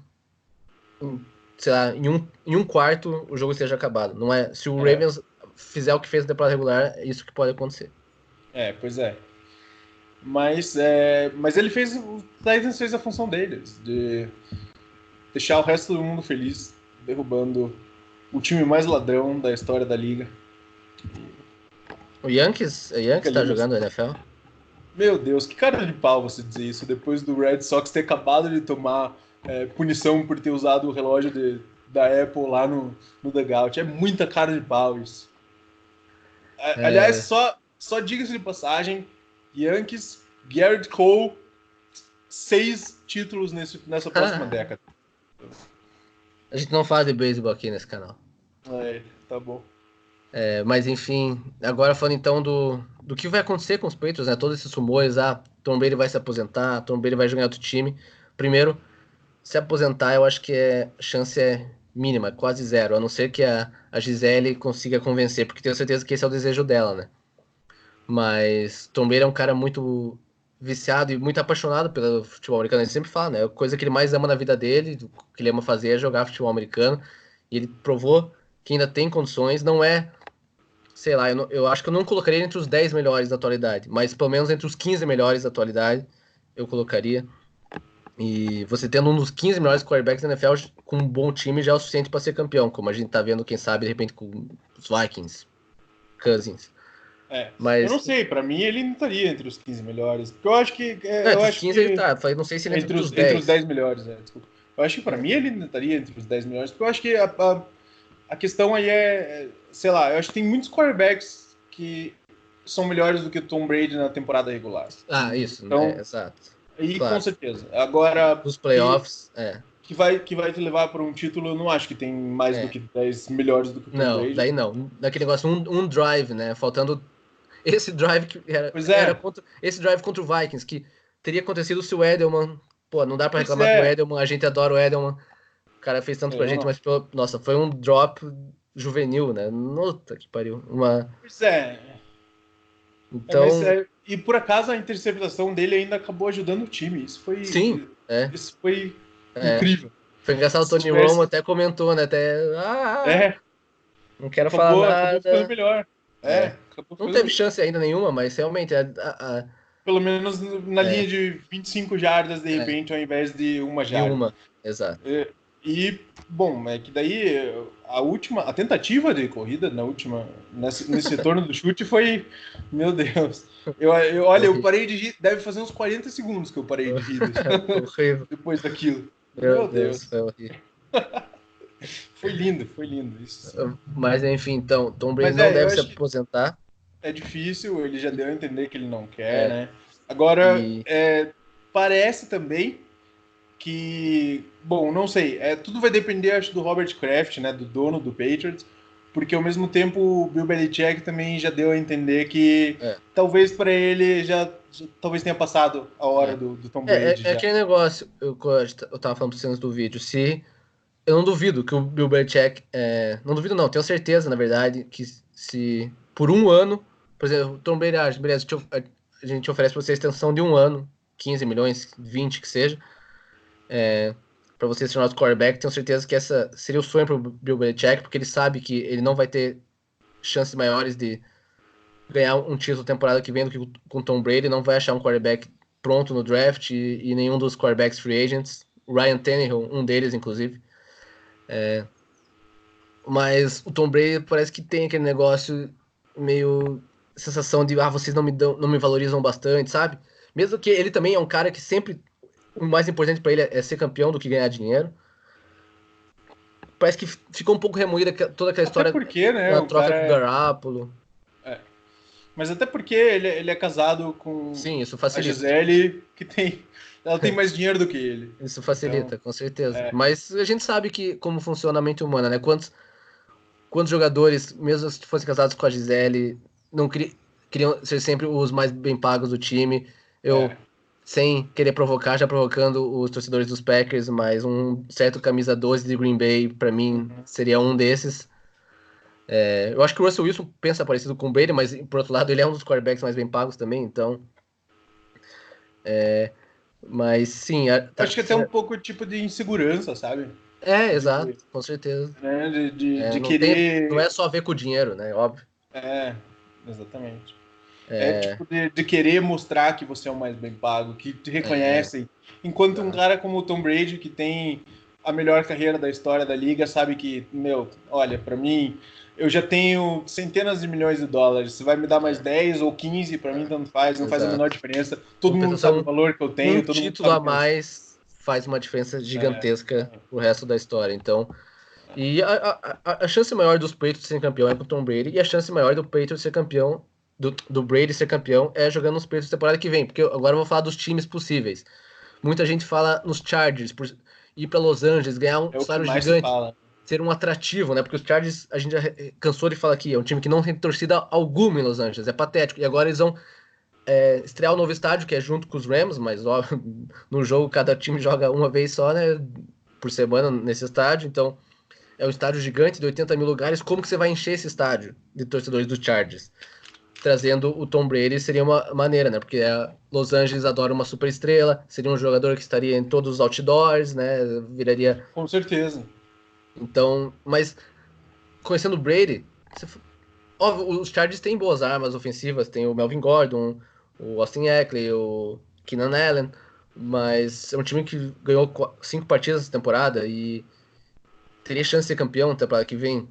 sei lá, em um quarto o jogo esteja acabado. Não é, se o Ravens fizer o que fez na temporada regular, é isso que pode acontecer. Pois é. Mas o Titans fez a função deles, de deixar o resto do mundo feliz, derrubando o time mais ladrão da história da liga. O Yankees tá jogando a NFL? Meu Deus, que cara de pau você dizer isso, depois do Red Sox ter acabado de tomar punição por ter usado o relógio da Apple lá no dugout. É muita cara de pau isso. Aliás, só diga-se de passagem, Yankees, Garrett Cole, 6 títulos nessa próxima década. A gente não fala de beisebol aqui nesse canal. Tá bom. Mas enfim, agora falando então do que vai acontecer com os Patriots, né? Todos esses rumores, Tom Brady vai se aposentar, Tom Brady vai jogar em outro time. Primeiro, se aposentar, eu acho que a chance é mínima, quase zero, a não ser que a Gisele consiga convencer, porque tenho certeza que esse é o desejo dela, né? Mas Tom Brady é um cara muito viciado e muito apaixonado pelo futebol americano. Ele sempre fala, né? A coisa que ele mais ama na vida dele, o que ele ama fazer é jogar futebol americano. E ele provou que ainda tem condições. Não é, sei lá, eu acho que eu não colocaria entre os 10 melhores da atualidade, mas pelo menos entre os 15 melhores da atualidade eu colocaria. E você tendo um dos 15 melhores quarterbacks da NFL com um bom time já é o suficiente para ser campeão, como a gente tá vendo, quem sabe, de repente, com os Vikings, Cousins. Eu não Mas sei, pra mim ele não estaria entre os 15 melhores. Porque eu acho que. Eu entre os acho 15 ele que. tá. Não sei se ele é entre os Entre os 10. 10 melhores, desculpa. Eu acho que pra mim ele não estaria entre os 10 melhores, porque eu acho que a questão aí sei lá, eu acho que tem muitos quarterbacks que são melhores do que o Tom Brady na temporada regular. Isso, Então, exato. aí com Claro. certeza. Agora, Nos playoffs, que vai te levar para um título, eu não acho que tem mais do que 10 melhores do que o Tom Não, Brady. daí não. Daquele negócio, um drive, né? Faltando esse drive que Pois era é. contra. Esse drive contra o Vikings, que teria acontecido se o Edelman. Pô, não dá pra Pois reclamar do é. Edelman, a gente adora o Edelman. O cara fez tanto pra Eu gente, não. mas, nossa, foi um drop juvenil, né? Puta que pariu. Pois é. Então, E por acaso a interceptação dele ainda acabou ajudando o time. sim, Isso foi é. incrível. Foi engraçado, o Se Tony Romo tivesse. até comentou, né? Até. É, Não quero falar acabou ficando nada. melhor. É. Acabou Não ficando teve chance ainda nenhuma, mas realmente pelo menos na linha é, de 25 jardas, de é, repente, ao invés de uma de jarda. uma, exato. E, bom, é que daí a tentativa de corrida nesse retorno do chute foi, meu Deus. Olha, eu Horrível. parei de rir, deve fazer uns 40 segundos que eu parei de rir Horrível. depois daquilo. Meu Meu Deus, Deus. foi horrível. Foi lindo, isso sim. Mas enfim, então, Tom Brady Mas não eu deve se acho que aposentar. é difícil, ele já deu a entender que ele não quer, É, né? Agora, e parece também que, bom, não sei, tudo vai depender, acho, do Robert Kraft, né, do dono do Patriots, porque ao mesmo tempo o Bill Belichick também já deu a entender que é, talvez para ele talvez tenha passado a hora é. do Tom É Brady já. aquele negócio, eu tava falando pra vocês do vídeo, se eu não duvido que o Bill Belichick, não duvido não, tenho certeza, na verdade, que se por um ano, por exemplo, o Tom Brady, beleza, a gente oferece pra você a extensão de um ano, 15 milhões, 20 que seja, para você ser nosso quarterback, tenho certeza que essa seria o sonho pro Bill Belichick, porque ele sabe que ele não vai ter chances maiores de ganhar um título temporada que vem do que com o Tom Brady, não vai achar um quarterback pronto no draft e nenhum dos quarterbacks free agents, Ryan Tannehill, um deles, inclusive. Mas o Tom Brady parece que tem aquele negócio meio sensação de vocês não me valorizam bastante, sabe? Mesmo que ele também é um cara que sempre o mais importante para ele é ser campeão do que ganhar dinheiro. Parece que ficou um pouco remoída toda aquela Até história porque, né, na o troca cara com o Garoppolo. mas até porque ele é casado com Sim, isso a facilita. Gisele, ela tem mais dinheiro do que ele. Isso Então, facilita, com certeza. é, Mas a gente sabe que como funciona a mente humana, né? Quantos jogadores, mesmo se fossem casados com a Gisele, não queriam ser sempre os mais bem pagos do time. Eu, é, sem querer provocar, já provocando os torcedores dos Packers, mas um certo camisa 12 de Green Bay, para mim, seria um desses. Eu acho que o Russell Wilson pensa parecido com o Brady, mas por outro lado, ele é um dos quarterbacks mais bem pagos também, então. Mas sim, acho que até um pouco tipo de insegurança, sabe? De, exato, com certeza. né, de Não é querer. só ver com o dinheiro, né? Óbvio. É, exatamente. É É, tipo de querer mostrar que você é o mais bem pago, que te é, reconhecem. Enquanto um exato. cara como o Tom Brady, que tem a melhor carreira da história da liga, sabe que, meu, olha, pra mim, eu já tenho centenas de milhões de dólares. Você vai me dar mais É, 10 ou 15, pra mim é, tanto faz, não faz a menor exato. diferença. Todo mundo sabe o Compensação, valor que eu um tenho, todo mundo título sabe a quem eu mais faz uma diferença sou. gigantesca pro resto da história. Então, e a chance maior dos Patriots serem campeão é com o Tom Brady, e a chance maior do Patriots ser campeão, do Brady ser campeão, é jogando nos Patriots temporada que vem. Porque agora eu vou falar dos times possíveis. Muita gente fala nos Chargers, por ir para Los Angeles, ganhar um É o que salário mais se gigante, fala. ser um atrativo, né? Porque os Chargers, a gente já cansou de falar aqui, é um time que não tem torcida alguma em Los Angeles, é patético. E agora eles vão estrear o novo estádio, que é junto com os Rams, mas ó, no jogo cada time joga uma vez só, né? Por semana nesse estádio, então é um estádio gigante de 80 mil lugares, como que você vai encher esse estádio de torcedores do Chargers? Trazendo o Tom Brady seria uma maneira, né? Porque Los Angeles adora uma superestrela, seria um jogador que estaria em todos os outdoors, né? Viraria. Com certeza. Então, mas conhecendo o Brady, óbvio, os Chargers têm boas armas ofensivas, tem o Melvin Gordon, o Austin Ekeler, o Keenan Allen, mas é um time que ganhou 5 partidas essa temporada e teria chance de ser campeão na temporada que vem.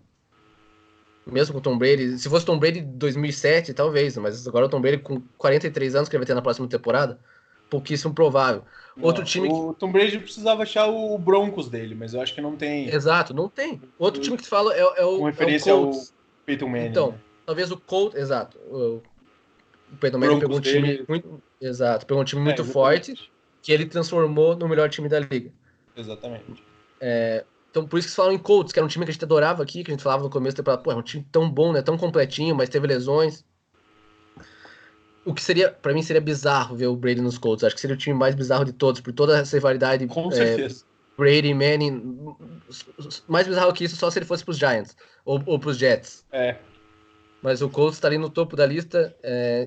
Mesmo com o Tom Brady. Se fosse Tom Brady de 2007, talvez, mas agora o Tom Brady com 43 anos que ele vai ter na próxima temporada, pouquíssimo provável. Outro time que... O Tom Brady precisava achar o Broncos dele, mas eu acho que não tem. Exato, não tem. Outro time que tu fala Com o referência Colts. ao Peyton Manning. Então, né? talvez o Colts, exato. O Peyton Manning pegou um time muito... Exato, pegou um time muito forte que ele transformou no melhor time da liga. Exatamente. Então, por isso que se falam em Colts, que era um time que a gente adorava aqui, que a gente falava no começo da temporada, pô, é um time tão bom, né? Tão completinho, mas teve lesões. O que seria, pra mim, seria bizarro ver o Brady nos Colts. Acho que seria o time mais bizarro de todos, por toda essa rivalidade. Com certeza. Brady e Manning. Mais bizarro que isso, só se ele fosse pros Giants ou pros Jets. Mas o Colts tá ali no topo da lista.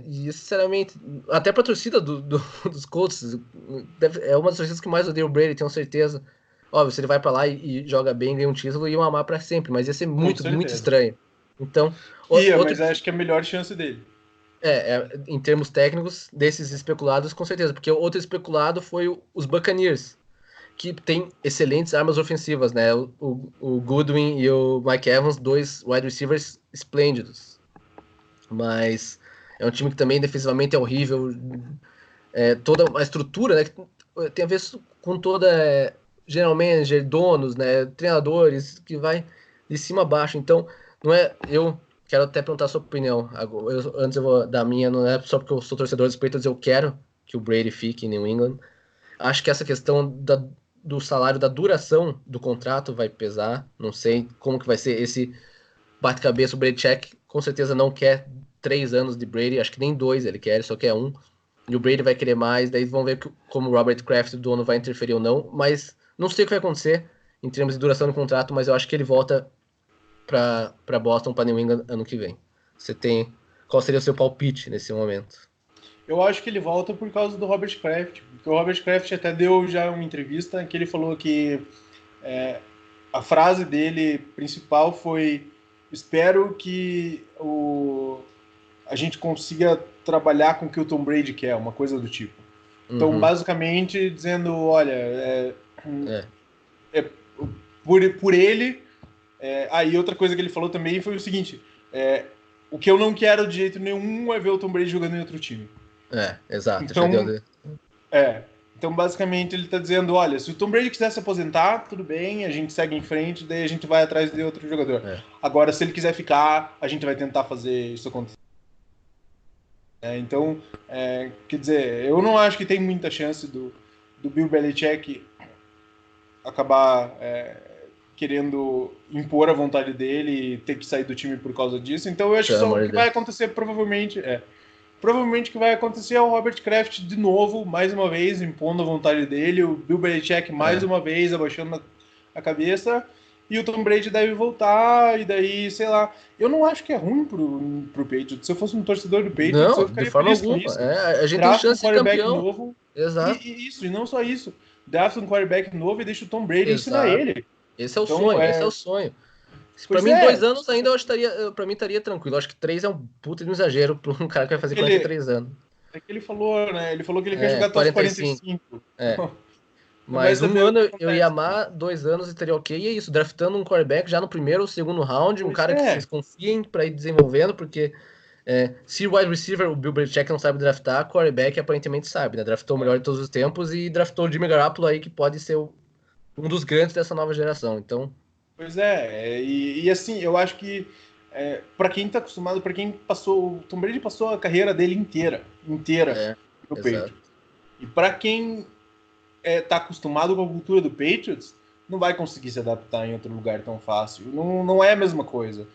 E, sinceramente, até pra torcida dos Colts, é uma das torcidas que mais odeia o Brady, tenho certeza. Óbvio, se ele vai pra lá e joga bem, ganha um título, iam amar pra sempre. Mas ia ser muito, muito estranho. Então, mas acho que é a melhor chance dele. Em termos técnicos, desses especulados, com certeza. Porque o outro especulado foi os Buccaneers, que tem excelentes armas ofensivas, né? O Goodwin e o Mike Evans, dois wide receivers esplêndidos. Mas é um time que também defensivamente é horrível. Toda a estrutura, né? Tem a ver com toda general manager, donos, né? Treinadores, que vai de cima a baixo. Então, não é... Eu quero até perguntar a sua opinião. Antes eu vou dar a minha, não é só porque eu sou torcedor dos Patriots, eu quero que o Brady fique em New England. Acho que essa questão do salário, da duração do contrato vai pesar. Não sei como que vai ser esse bate-cabeça. O Belichick com certeza não quer 3 anos de Brady, acho que nem 2 ele quer, ele só quer 1. E o Brady vai querer mais, daí vão ver como o Robert Kraft, o dono, vai interferir ou não. Mas não sei o que vai acontecer em termos de duração do contrato, mas eu acho que ele volta para Boston, para New England ano que vem. Qual seria o seu palpite nesse momento? Eu acho que ele volta por causa do Robert Kraft, porque o Robert Kraft até deu já uma entrevista que ele falou que a frase dele principal foi: espero que a gente consiga trabalhar com o que o Tom Brady quer, uma coisa do tipo. Então, basicamente, dizendo, olha, por ele... aí outra coisa que ele falou também foi o seguinte, o que eu não quero de jeito nenhum é ver o Tom Brady jogando em outro time. Exato. Então, basicamente, ele tá dizendo, olha, se o Tom Brady quiser se aposentar, tudo bem, a gente segue em frente, daí a gente vai atrás de outro jogador. Agora, se ele quiser ficar, a gente vai tentar fazer isso acontecer. Então, quer dizer, eu não acho que tem muita chance do Bill Belichick acabar querendo impor a vontade dele e ter que sair do time por causa disso. Então, eu acho que o que vai acontecer provavelmente o que vai acontecer é o Robert Kraft de novo, mais uma vez, impondo a vontade dele, o Bill Belichick mais uma vez abaixando a cabeça, e o Tom Brady deve voltar, e daí, sei lá, eu não acho que é ruim pro Patriots. Se eu fosse um torcedor do Patriots, eu ficaria feliz com isso. A gente tem chance de ser campeão. Novo, Exato. E não só isso, draft um quarterback novo e deixa o Tom Brady ensinar ele. Esse é o sonho, esse é o sonho. Pra mim, 2 anos ainda pra mim estaria tranquilo. Eu acho que 3 é um puta de um exagero pra um cara que vai fazer 43 anos. É que ele falou, né? Ele falou que ele quer jogar até os 45. Mas um ano eu ia amar, 2 anos e teria ok. E é isso, draftando um quarterback já no primeiro ou segundo round, um cara que vocês confiem pra ir desenvolvendo, porque se o wide receiver, o Bill Belichick não sabe draftar, quarterback aparentemente sabe, né? Draftou o melhor de todos os tempos e draftou o Jimmy Garoppolo aí, que pode ser um dos grandes dessa nova geração. Então... Pois e assim, eu acho que para quem tá acostumado, para quem passou, o Tom Brady passou a carreira dele inteira no Patriots. E para quem tá acostumado com a cultura do Patriots, não vai conseguir se adaptar em outro lugar tão fácil. Não é a mesma coisa.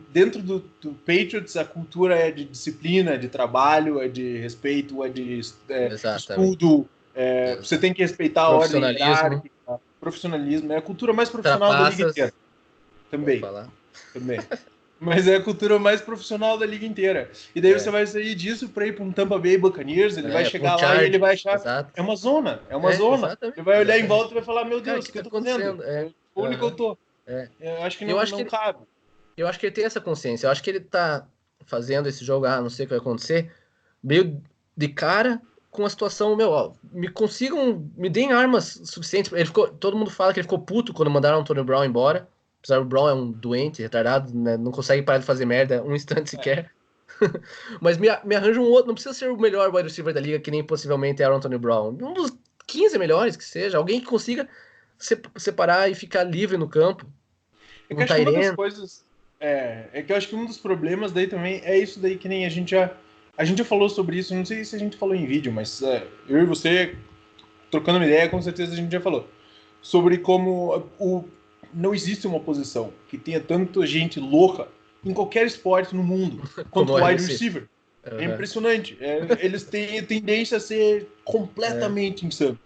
Dentro do Patriots, a cultura é de disciplina, é de trabalho, é de respeito, é de estudo. Você tem que respeitar a ordem hierárquica, profissionalismo. É a cultura mais profissional da liga inteira. Também. Vou falar. Também. Mas é a cultura mais profissional da liga inteira. E daí você vai sair disso para ir para um Tampa Bay Buccaneers, ele vai chegar lá e ele vai achar... Exato. É uma zona. Ele vai olhar em volta e vai falar, meu Deus, o que eu tô fazendo? Onde que eu tô? Eu acho que não cabe. Eu acho que ele tem essa consciência. Eu acho que ele tá fazendo esse jogo, não sei o que vai acontecer, meio de cara com a situação, me deem armas suficientes. Todo mundo fala que ele ficou puto quando mandaram o Antonio Brown embora. Apesar do Brown é um doente, retardado, né? Não consegue parar de fazer merda um instante sequer. Mas me arranja um outro, não precisa ser o melhor wide receiver da liga, que nem possivelmente era o Antonio Brown. Um dos 15 melhores que seja, alguém que consiga separar e ficar livre no campo. É que eu acho que uma das coisas... É que eu acho que um dos problemas daí também é isso daí que nem a gente já falou sobre isso, não sei se a gente falou em vídeo, mas eu e você, trocando uma ideia, com certeza a gente já falou. Sobre como não existe uma posição que tenha tanta gente louca em qualquer esporte no mundo quanto o wide receiver. Uhum. É impressionante. Eles têm tendência a ser completamente insano.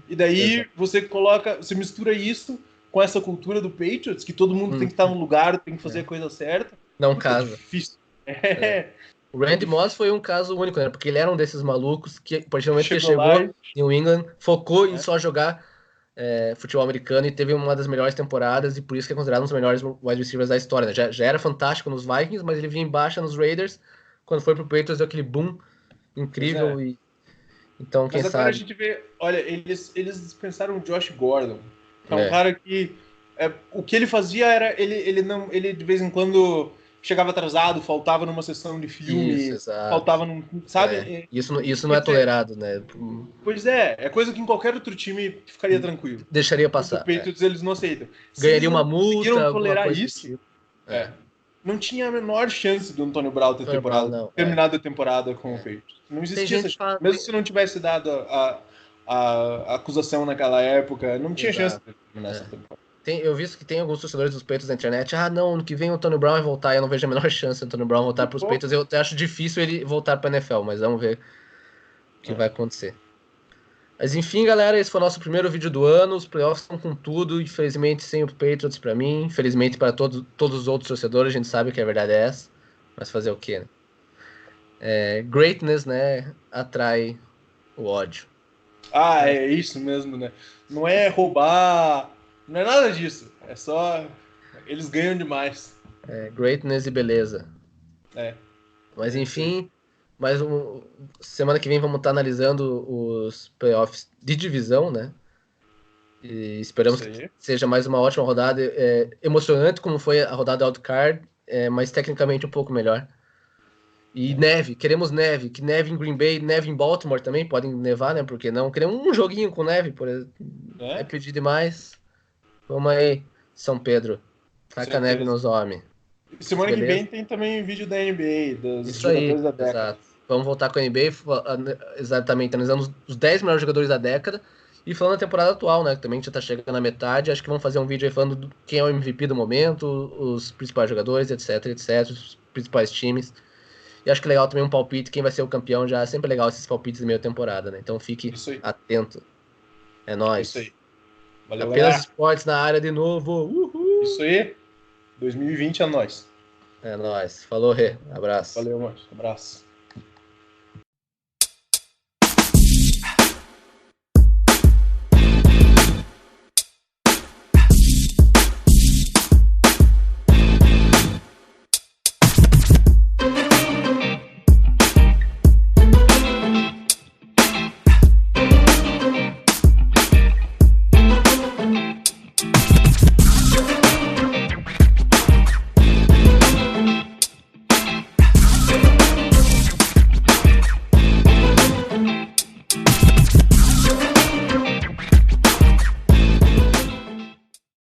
E daí você mistura isso com essa cultura do Patriots, que todo mundo tem que estar no lugar, tem que fazer a coisa certa. Não casa. É difícil. O Randy Moss foi um caso único, né? Porque ele era um desses malucos que, a partir do momento que chegou em New England, focou em só jogar futebol americano e teve uma das melhores temporadas e por isso que é considerado um dos melhores wide receivers da história, né? Já era fantástico nos Vikings, mas ele vinha em baixa nos Raiders. Quando foi pro Patriots, deu aquele boom incrível. Então, quem mas sabe... agora a gente vê... Olha, eles dispensaram o Josh Gordon. É um cara que... o que ele fazia era... Ele de vez em quando... chegava atrasado, faltava numa sessão de filme, faltava num... Sabe? Isso não é tolerado, né? Pois é coisa que em qualquer outro time ficaria tranquilo. Deixaria passar. Os Patriots, eles não aceitam. Ganharia uma multa, conseguiram tolerar isso, tipo. não tinha a menor chance do Antônio Brown ter terminado a temporada com o Patriots. Não existia essa chance. Mesmo se não tivesse dado a acusação naquela época, não tinha chance de terminar essa temporada. Eu vi que tem alguns torcedores dos Patriots na internet. Não, ano que vem o Antônio Brown vai voltar. Eu não vejo a menor chance do Antônio Brown voltar para os Patriots. Eu acho difícil ele voltar para a NFL, mas vamos ver o que vai acontecer. Mas enfim, galera, esse foi o nosso primeiro vídeo do ano. Os playoffs estão com tudo. Infelizmente, sem o Patriots para mim. Infelizmente para todos os outros torcedores. A gente sabe que a verdade é essa. Mas fazer o quê, né? Greatness, né, atrai o ódio. É isso mesmo, né? Não é roubar... Não é nada disso. É só... Eles ganham demais. Greatness e beleza. Mas enfim... semana que vem vamos estar analisando os playoffs de divisão, né? E esperamos que seja mais uma ótima rodada. Emocionante como foi a rodada wildcard, mas tecnicamente um pouco melhor. E neve, queremos neve. Que neve em Green Bay, neve em Baltimore também. Podem nevar, né? Porque não? Queremos um joguinho com neve, por exemplo. É pedir demais. Vamos aí, São Pedro. Taca neve nos homens. Semana que vem tem também vídeo da NBA, dos jogadores da década. Exato. Vamos voltar com a NBA, exatamente, analisando os 10 melhores jogadores da década e falando da temporada atual, né? Que também já tá chegando na metade. Acho que vamos fazer um vídeo aí falando quem é o MVP do momento, os principais jogadores, etc, os principais times. E acho que é legal também um palpite, quem vai ser o campeão. Já é sempre legal esses palpites de meia temporada, né? Então fique atento. É nóis. Isso aí. Valeu, Apenas galera. Esportes na área de novo. Uhul. Isso aí. 2020 é nóis. É nóis. Falou, Rê. Abraço. Valeu, mano. Abraço.